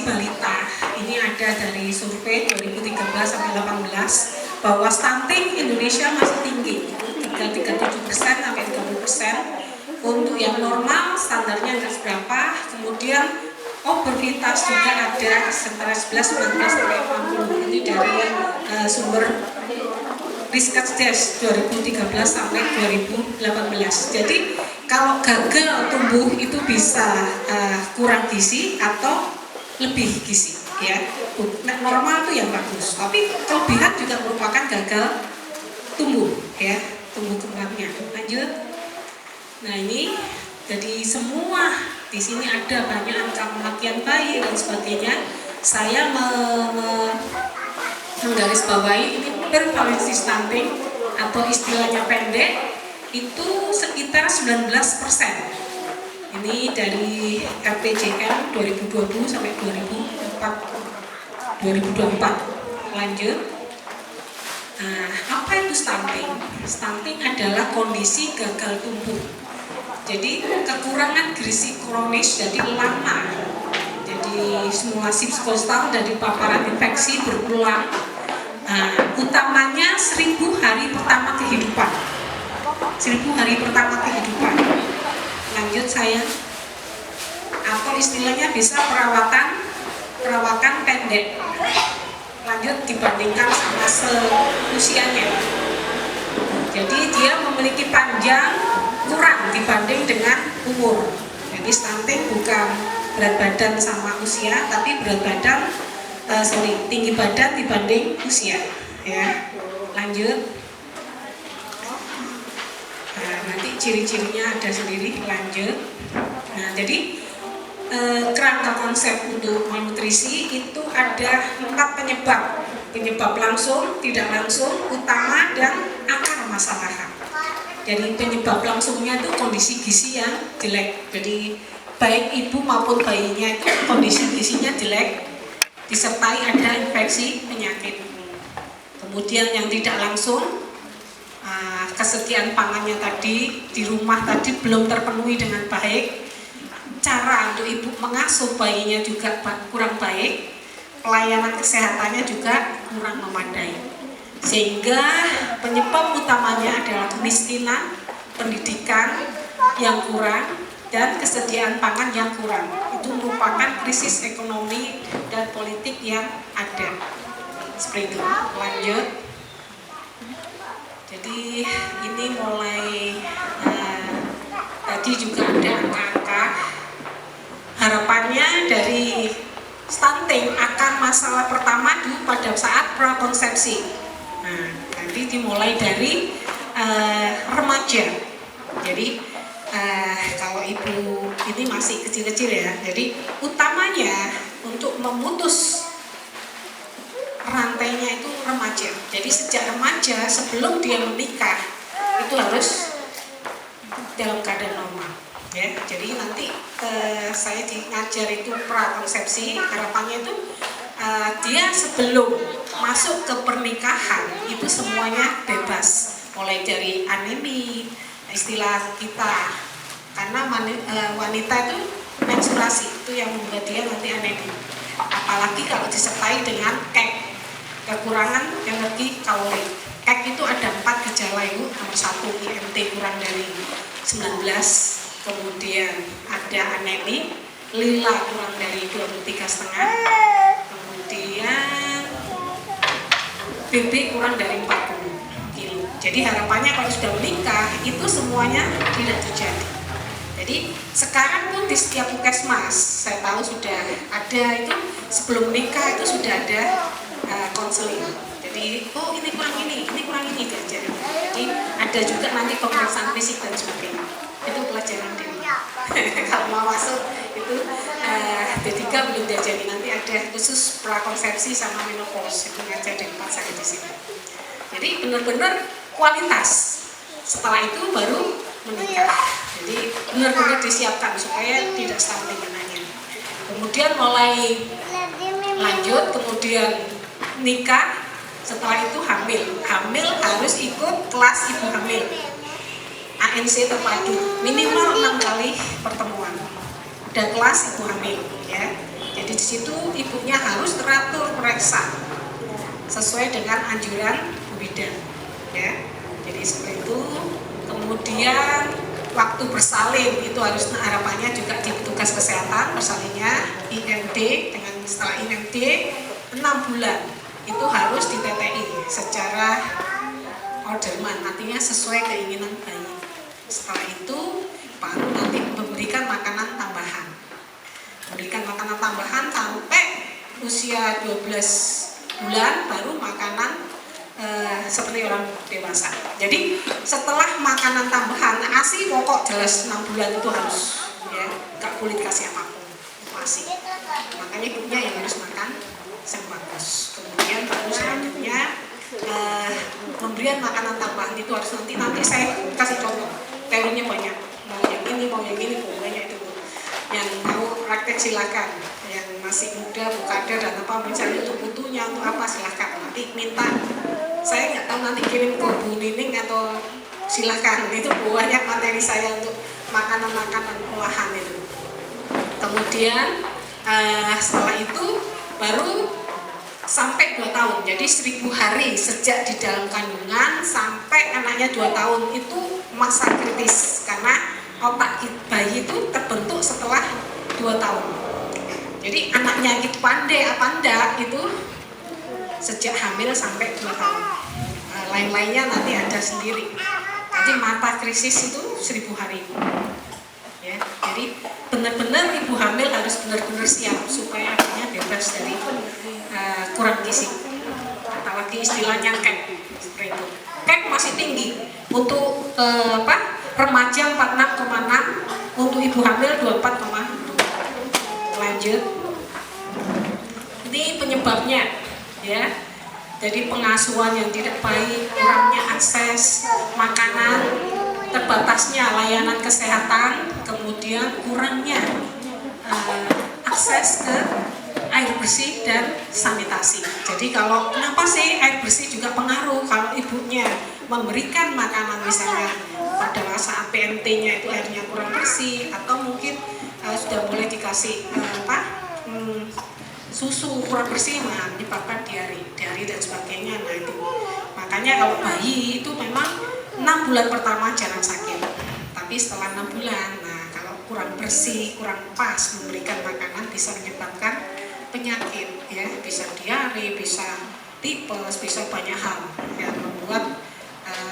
balita, ini ada dari survei 2013 sampai 18 bahwa stunting Indonesia masih tinggi, 37% sampai 30%. Untuk yang normal standarnya berapa? Kemudian obesitas juga ada antara 11, 19 sampai 60. Ini dari sumber Riskesdas 2013 sampai 2018. Jadi kalau gagal tumbuh itu bisa kurang gizi atau lebih gizi, ya. Normal itu yang bagus, tapi kelebihan juga merupakan gagal tumbuh, ya, tumbuh kembangnya. Lanjut. Nah ini jadi semua di sini ada banyak angka kematian bayi dan sebagainya. Saya menggarisbawahi ini prevalensi stunting atau istilahnya pendek itu sekitar 19%. Ini dari RPJM 2020 sampai 2024. Lanjut. Nah, apa itu stunting? Stunting adalah kondisi gagal tumbuh. Jadi kekurangan gizi kronis, jadi lama. Jadi simulasi psikostal dari paparan infeksi berulang. Utamanya 1000 hari pertama kehidupan. 1000 hari pertama kehidupan. Lanjut sayang. Atau istilahnya bisa perawakan pendek. Lanjut dibandingkan sama seusianya. Jadi dia memiliki panjang kurang dibanding dengan umur. Jadi stunting bukan berat badan sama usia, tapi berat badan tinggi badan dibanding usia, ya. Lanjut. Nah, nanti ciri-cirinya ada sendiri. Lanjut. Nah, jadi kerangka konsep untuk malnutrisi itu ada 4 penyebab langsung, tidak langsung, utama, dan akar masalah. Jadi penyebab langsungnya itu kondisi gizi yang jelek. Jadi baik ibu maupun bayinya itu kondisi gizinya jelek, disertai ada infeksi penyakit. Kemudian yang tidak langsung, kesediaan pangannya tadi di rumah tadi belum terpenuhi dengan baik, cara untuk ibu mengasuh bayinya juga kurang baik, pelayanan kesehatannya juga kurang memadai, sehingga penyebab utamanya adalah kemiskinan, pendidikan yang kurang, dan kesediaan pangan yang kurang. Itu merupakan krisis ekonomi dan politik yang ada. Seperti itu. Lanjut. Jadi ini mulai tadi juga ada angka-angka. Harapannya dari stunting akan masalah pertama dulu pada saat prakonsepsi. Nah, nanti dimulai dari remaja. Jadi kalau ibu ini masih kecil-kecil ya, jadi utamanya untuk memutus rantainya itu remaja. Jadi sejak remaja sebelum dia menikah itu harus dalam keadaan normal, ya. Jadi nanti saya ngajar itu prakonsepsi, harapannya itu dia sebelum masuk ke pernikahan itu semuanya bebas, mulai dari anemi, istilah kita, karena wanita itu menstruasi itu yang membuat dia nanti anemi, apalagi kalau disertai dengan kekurangan energi kalori. Itu ada 4 gejala itu. Nomor 1 IMT kurang dari 19, kemudian ada anemi, lila kurang dari 23,5, kemudian BB kurang dari 40 kilo. Jadi harapannya kalau sudah menikah itu semuanya tidak terjadi. Jadi sekarang pun di setiap puskesmas saya tahu sudah ada itu, sebelum menikah itu sudah ada konseling. Jadi ini kurang ini diajarin. Jadi ada juga nanti pemeriksaan fisik dan sebagainya. Itu pelajaran dini. Kalau mau masuk itu D3 belum diajari, nanti ada khusus prakonsepsi sama menopause, itu ngajarin Pak saya di sini. Jadi benar-benar kualitas. Setelah itu baru menikah. Jadi benar-benar disiapkan supaya tidak stunting anaknya. Kemudian mulai lanjut, kemudian nikah, setelah itu hamil harus ikut kelas ibu hamil, ANC terpadu minimal 6 kali pertemuan, dan kelas ibu hamil, ya. Jadi di situ ibunya harus teratur periksa sesuai dengan anjuran Bu Bidan, ya. Jadi seperti itu. Kemudian waktu bersalin itu harus harapannya juga di petugas kesehatan bersalinnya IMD dengan setelah IMD 6 bulan itu harus di TTI secara orderman, artinya sesuai keinginan bayi. Setelah itu baru nanti memberikan makanan tambahan. Memberikan makanan tambahan sampai usia 12 bulan baru makanan seperti orang dewasa. Jadi setelah makanan tambahan, ASI pokok jelas 6 bulan itu harus, ya, gak boleh dikasih apapun, itu ASI. Makanya ibunya yang harus makan yang bagus. Kemudian baru selanjutnya pemberian makanan tambahan itu harus nanti saya kasih contoh. Teorinya banyak, mau yang ini, pokoknya itu. Yang mau praktek silakan, yang masih muda, bukader dan apa mencari untuk butuhnya untuk apa silakan. Nanti minta, saya nggak tahu nanti kirim ke Bu Nining atau silakan, itu banyak materi saya untuk makanan-makanan olahan itu. Kemudian setelah itu baru sampai 2 tahun, jadi 1000 hari sejak di dalam kandungan sampai anaknya 2 tahun itu masa kritis karena otak bayi itu terbentuk setelah 2 tahun. Jadi anaknya gitu pandai apa enggak itu sejak hamil sampai 2 tahun. Lain-lainnya nanti ada sendiri. Jadi mata krisis itu 1000 hari. Ya, jadi benar-benar ibu hamil harus benar-benar siap supaya anaknya bebas dari kurang gizi. Apalagi istilahnya KEP seperti itu. KEP masih tinggi untuk remaja 46,6, untuk ibu hamil 24,2. Lanjut. Ini penyebabnya, ya. Jadi pengasuhan yang tidak baik, kurangnya akses makanan, terbatasnya layanan kesehatan, kemudian kurangnya akses ke air bersih dan sanitasi. Jadi kalau kenapa sih air bersih juga pengaruh kalau ibunya memberikan makanan misalnya pada saat PMT-nya itu airnya kurang bersih atau mungkin sudah mulai dikasih susu kurang bersih, menyebabkan diare dan sebagainya. Nah itu makanya kalau bayi itu memang 6 bulan pertama jangan sakit, tapi setelah 6 bulan, nah kalau kurang bersih, kurang pas memberikan makanan bisa menyebabkan penyakit, ya, bisa diare, bisa tipes, bisa banyak hal yang membuat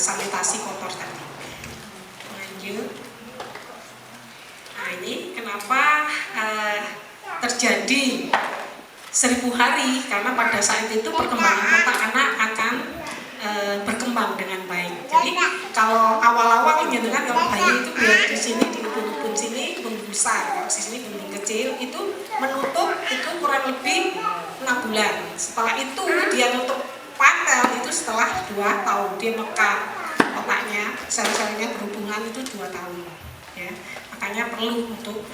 sanitasi kotor tadi. Lanjut. Nah ini kenapa terjadi 1000 hari, karena pada saat itu perkembangan otak anak akan berkembang dengan baik. Jadi kalau awal-awal jenengan kalau bayi itu biar di sini di ubun-ubun sini ubun besar, kalau di sini ubun kecil itu menutup itu kurang lebih 6 bulan. Setelah itu dia nutup panel itu setelah 2 tahun dia mekar otaknya, sel-selnya berhubungan itu 2 tahun. Ya, makanya perlu untuk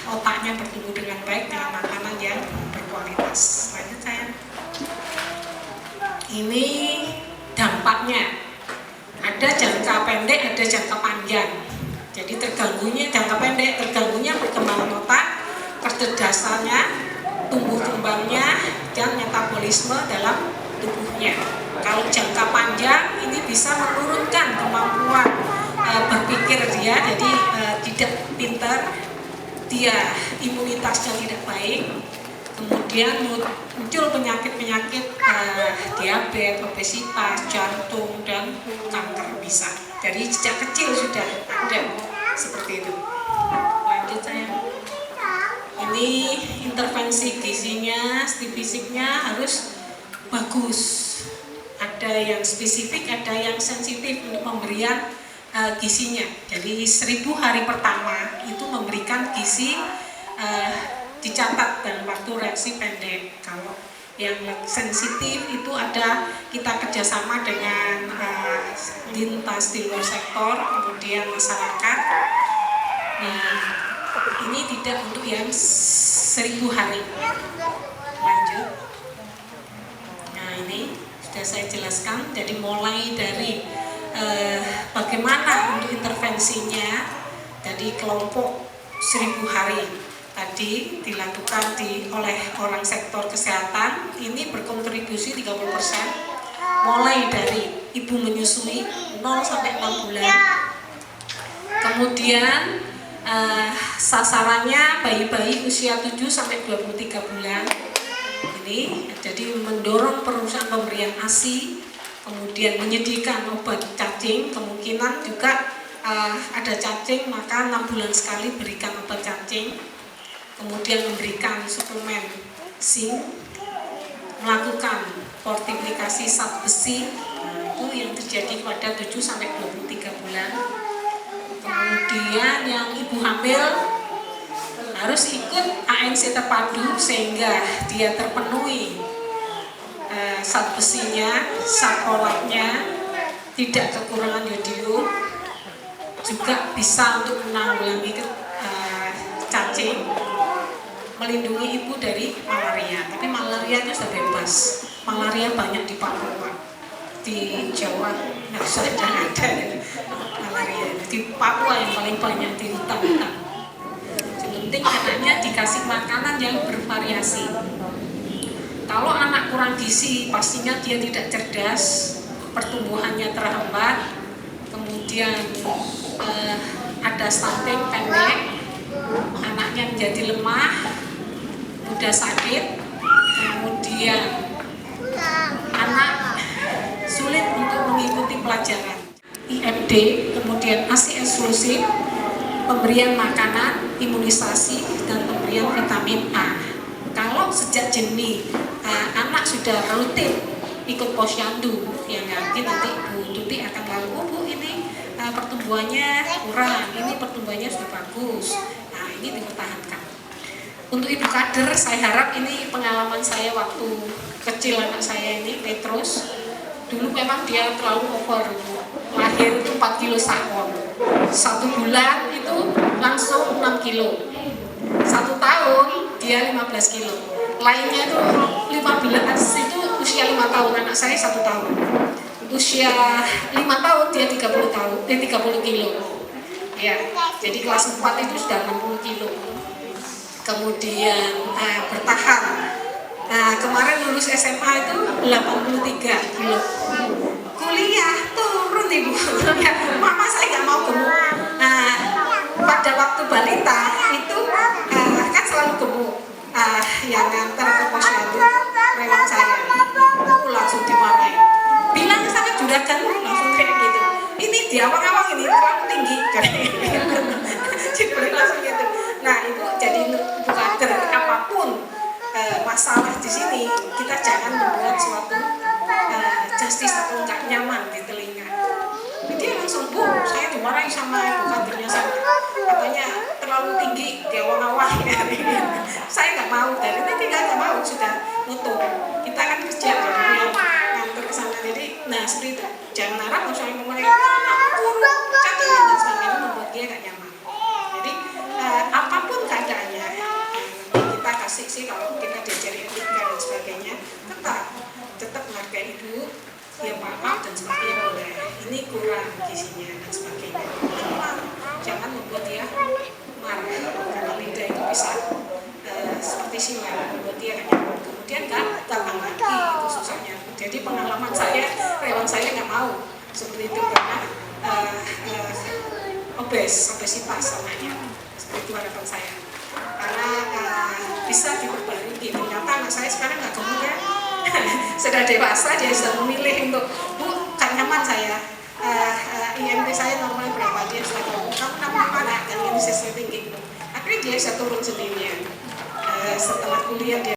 otaknya bertumbuh dengan baik dengan makanan yang berkualitas. Lanjut saya. Ini dampaknya ada jangka pendek, ada jangka panjang. Jadi terganggunya jangka pendek, terganggunya perkembangan otak, kecerdasannya, tumbuh kembangnya, dan metabolisme dalam tubuhnya. Kalau jangka panjang ini bisa menurunkan kemampuan berpikir dia, jadi tidak pintar, dia imunitasnya tidak baik, kemudian muncul penyakit-penyakit diabetes, obesitas, jantung, dan kanker bisa. Jadi sejak kecil sudah ada seperti itu. Lanjut saya. Ini intervensi gizinya, fisiknya harus bagus. Ada yang spesifik, ada yang sensitif untuk pemberian gizinya. Jadi 1000 hari pertama itu memberikan gizi dicatat dalam waktu reaksi pendek. Kalau yang sensitif itu ada kita kerjasama dengan lintas di luar sektor, kemudian masyarakat. Nah, ini tidak untuk yang 1000 hari. Lanjut. Nah ini sudah saya jelaskan. Jadi mulai dari bagaimana untuk intervensinya, jadi kelompok 1000 hari, tadi dilakukan oleh orang sektor kesehatan ini berkontribusi 30%, mulai dari ibu menyusui 0 sampai 6 bulan. Kemudian sasarannya bayi-bayi usia 7 sampai 23 bulan. Ini jadi mendorong perusahaan pemberian ASI, kemudian menyediakan obat cacing, kemungkinan juga ada cacing maka 6 bulan sekali berikan obat cacing, kemudian memberikan suplemen zinc, melakukan fortifikasi zat besi, itu yang terjadi pada 7 sampai 23 bulan. Kemudian yang ibu hamil harus ikut ANC terpadu sehingga dia terpenuhi zat besinya, zat folatnya, tidak kekurangan yodium, juga bisa untuk menanggulangi cacing, melindungi ibu dari malaria. Tapi malaria itu sudah bebas. Malaria banyak di Papua, di Jawa nggak ada malaria. Di Papua yang paling banyak di hutan-hutan. Yang penting anaknya dikasih makanan yang bervariasi. Kalau anak kurang gizi, pastinya dia tidak cerdas, pertumbuhannya terhambat, kemudian ada stunting pendek, anaknya menjadi lemah, mudah sakit, kemudian anak sulit untuk mengikuti pelajaran. IMD, kemudian ASI eksklusif, pemberian makanan, imunisasi, dan pemberian vitamin A. Kalau sejak dini anak sudah rutin ikut posyandu, yang yakin nanti Bu Tuti akan lalu, oh Bu ini pertumbuhannya kurang, ini pertumbuhannya sudah bagus. Nah ini dipertahankan. Untuk ibu kader, saya harap ini pengalaman saya waktu kecil anak saya ini, Petrus. Dulu memang dia terlalu over, lahir itu 4 kilo sakon. 1 bulan itu langsung 6 kilo. 1 tahun dia 15 kilo. Lainnya itu 15 itu usia 5 tahun, anak saya 1 tahun. Usia 5 tahun dia 30 kilo. Ya, jadi kelas 4 itu sudah 60 kilo. Kemudian bertahan. Kemarin lulus SMA itu 83 kilo. Kuliah turun ibu. Mama saya nggak mau gemuk. Pada waktu balita itu kan selalu gemuk. Yang ngantar ke posyandu rewan saya. Langsung dimarahin. Bilang sama juragan langsung kayak gitu. Ini di awang-awang ini terlalu tinggi. Jadi langsung gitu. Nah itu jadi ibu kader apapun masalah di sini, kita jangan membuat suatu justice atau nggak nyaman di telinga. Dia langsung, Bu, saya dimarahi sama ibu kadernya saya, katanya terlalu tinggi di awang-awang ya. Saya nggak mau, dari nanti nggak mau, sudah nutup. Kita kan kerja jadi ngantor ke sana, jadi nah seperti itu. Jangan harap saya ngomongin kurang, cacian dan sebagainya membuat dia nggak nyaman. Jadi apapun keadaannya, kita kasih sih kalau kita diajari etika dan sebagainya, tetap menghargai ibu, ya maaf dan sebagainya boleh. Ini kurang gizinya dan sebagainya. Jangan membuat dia marah karena lidah itu bisa seperti silar, membuat dia nggak nyaman. Kemudian gampang lagi itu susahnya. Jadi pengalaman saya, rewan saya nggak mau seperti itu karena obesitas anaknya. Seperti itu harapan saya. Karena bisa diperbarui. Ternyata anak saya sekarang nggak gemuk ya. Sudah dewasa, dia sudah memilih untuk, Bu, kan nyaman saya. IMP saya normal berapa, dia sudah tahu. Kamu namanya mana? Dan ini sesuai tinggi. Akhirnya dia bisa turun sendirian. Setelah kuliah dia